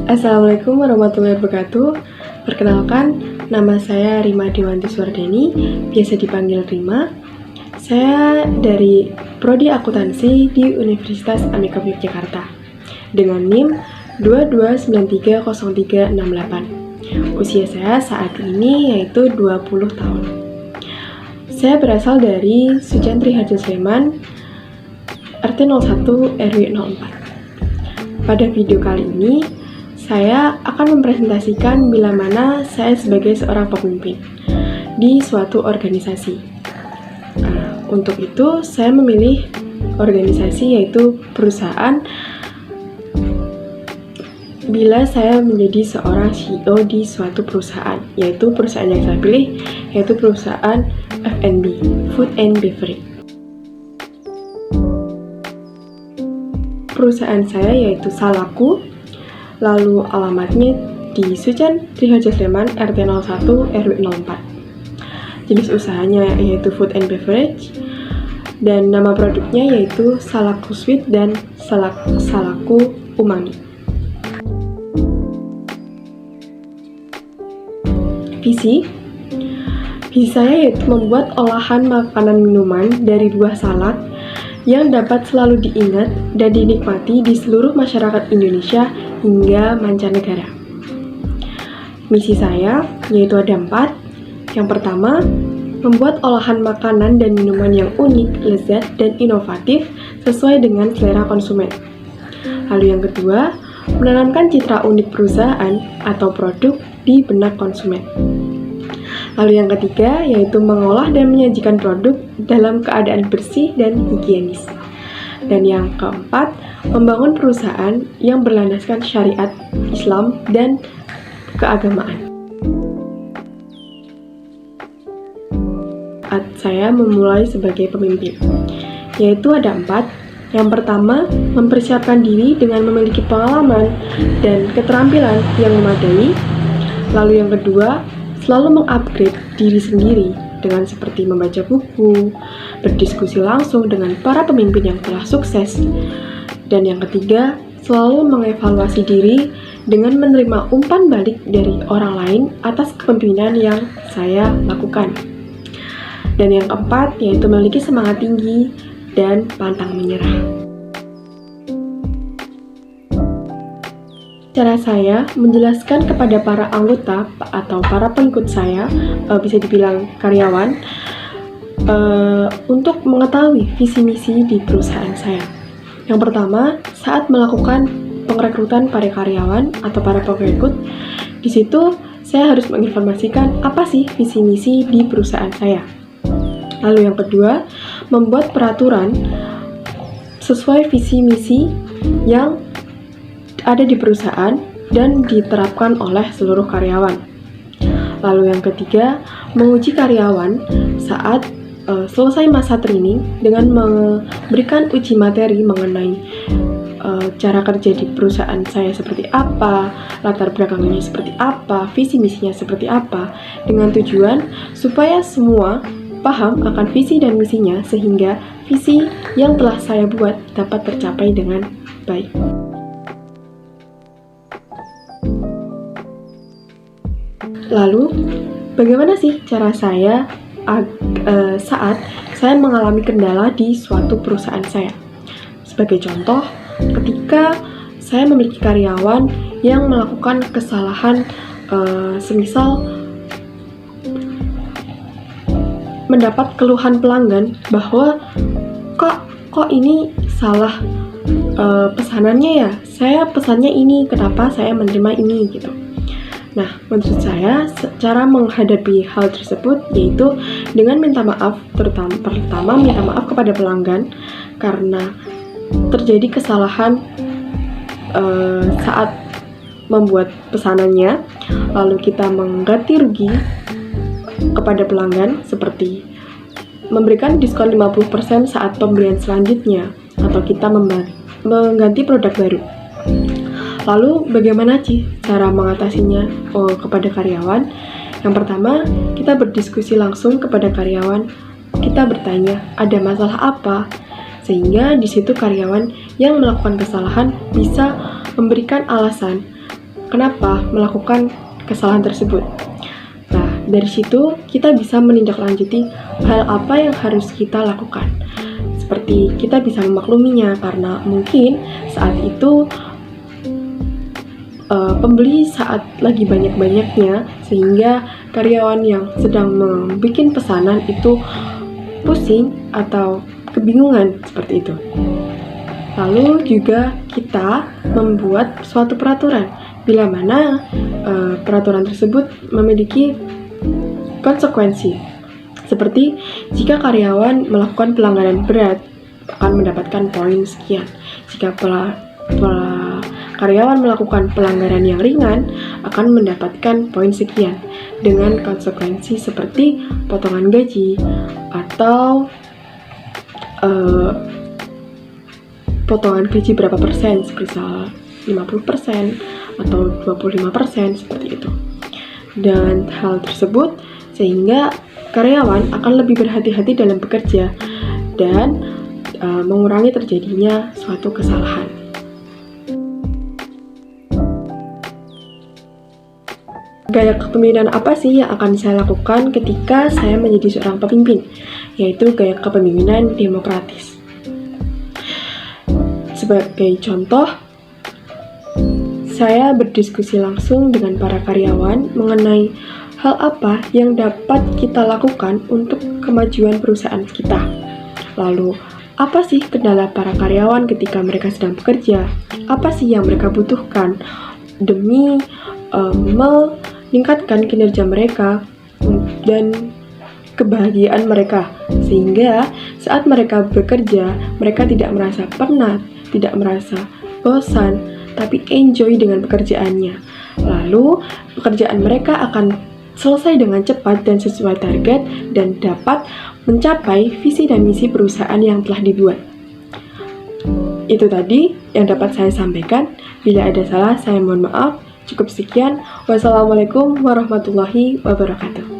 Assalamualaikum warahmatullahi wabarakatuh. Perkenalkan, nama saya Rima Dewanti Suwardani, biasa dipanggil Rima. Saya dari Prodi Akuntansi di Universitas Amikom Yogyakarta dengan NIM 22930368. Usia saya saat ini yaitu 20 tahun. Saya berasal dari Sujantri Harjo Sleman, RT 01 RW 04. Pada video kali ini, saya akan mempresentasikan bila mana saya sebagai seorang pemimpin di suatu organisasi. Untuk itu, saya memilih organisasi yaitu perusahaan bila saya menjadi seorang CEO di suatu perusahaan, yaitu perusahaan yang saya pilih, yaitu perusahaan F&B, Food and Beverage. Perusahaan saya yaitu Salaku, lalu alamatnya di Sujantri Harjo Sleman, RT 01 RW 04. Jenis usahanya yaitu Food and Beverage, dan nama produknya yaitu Salaku Sweet dan Salaku Umami. Visi saya yaitu membuat olahan makanan minuman dari buah salak yang dapat selalu diingat dan dinikmati di seluruh masyarakat Indonesia hingga mancanegara. Misi saya yaitu ada 4. Yang pertama, membuat olahan makanan dan minuman yang unik, lezat, dan inovatif sesuai dengan selera konsumen. Lalu yang kedua, menanamkan citra unik perusahaan atau produk di benak konsumen. Lalu yang ketiga, yaitu mengolah dan menyajikan produk dalam keadaan bersih dan higienis. Dan yang keempat, membangun perusahaan yang berlandaskan syariat Islam dan keagamaan. Saat saya memulai sebagai pemimpin, yaitu ada 4. Yang pertama, mempersiapkan diri dengan memiliki pengalaman dan keterampilan yang memadai. Lalu yang kedua, selalu mengupgrade diri sendiri dengan seperti membaca buku, berdiskusi langsung dengan para pemimpin yang telah sukses. Dan yang ketiga, selalu mengevaluasi diri dengan menerima umpan balik dari orang lain atas kepemimpinan yang saya lakukan. Dan yang keempat, yaitu memiliki semangat tinggi dan pantang menyerah. Cara saya menjelaskan kepada para anggota atau para pengikut saya, bisa dibilang karyawan, untuk mengetahui visi misi di perusahaan saya. Yang pertama, saat melakukan pengrekrutan para karyawan atau para pengikut, di situ saya harus menginformasikan apa sih visi misi di perusahaan saya. Lalu yang kedua, membuat peraturan sesuai visi misi yang ada di perusahaan dan diterapkan oleh seluruh karyawan. Lalu yang ketiga, menguji karyawan saat selesai masa training dengan memberikan uji materi mengenai cara kerja di perusahaan saya seperti apa, latar belakangnya seperti apa, visi misinya seperti apa, dengan tujuan supaya semua paham akan visi dan misinya sehingga visi yang telah saya buat dapat tercapai dengan baik. Lalu, bagaimana sih cara saya saat saya mengalami kendala di suatu perusahaan saya? Sebagai contoh, ketika saya memiliki karyawan yang melakukan kesalahan, semisal mendapat keluhan pelanggan bahwa kok ini salah pesanannya ya, saya pesannya ini, kenapa saya menerima ini gitu. Nah, menurut saya, cara menghadapi hal tersebut yaitu dengan minta maaf, pertama minta maaf kepada pelanggan karena terjadi kesalahan saat membuat pesanannya, lalu kita mengganti rugi kepada pelanggan seperti memberikan diskon 50% saat pembelian selanjutnya, atau kita mengganti produk baru. Lalu bagaimana sih cara mengatasinya kepada karyawan? Yang pertama, kita berdiskusi langsung kepada karyawan. Kita bertanya, ada masalah apa? Sehingga di situ karyawan yang melakukan kesalahan bisa memberikan alasan kenapa melakukan kesalahan tersebut. Nah, dari situ kita bisa menindaklanjuti hal apa yang harus kita lakukan. Seperti kita bisa memakluminya karena mungkin saat itu pembeli saat lagi banyak-banyaknya sehingga karyawan yang sedang membuat pesanan itu pusing atau kebingungan seperti itu. Lalu juga kita membuat suatu peraturan bila mana peraturan tersebut memiliki konsekuensi. Seperti jika karyawan melakukan pelanggaran berat akan mendapatkan poin sekian. Jika karyawan melakukan pelanggaran yang ringan akan mendapatkan poin sekian dengan konsekuensi seperti potongan gaji atau potongan gaji berapa persen, misal 50% atau 25% seperti itu. Dan hal tersebut sehingga karyawan akan lebih berhati-hati dalam bekerja dan mengurangi terjadinya suatu kesalahan. Gaya kepemimpinan apa sih yang akan saya lakukan ketika saya menjadi seorang pemimpin? Yaitu gaya kepemimpinan demokratis. Sebagai contoh, saya berdiskusi langsung dengan para karyawan mengenai hal apa yang dapat kita lakukan untuk kemajuan perusahaan kita. Lalu, apa sih kendala para karyawan ketika mereka sedang bekerja? Apa sih yang mereka butuhkan demi meningkatkan kinerja mereka dan kebahagiaan mereka, sehingga saat mereka bekerja, mereka tidak merasa penat, tidak merasa bosan, tapi enjoy dengan pekerjaannya. Lalu, pekerjaan mereka akan selesai dengan cepat dan sesuai target dan dapat mencapai visi dan misi perusahaan yang telah dibuat. Itu tadi yang dapat saya sampaikan. Bila ada salah, saya mohon maaf. Cukup sekian. Wassalamualaikum warahmatullahi wabarakatuh.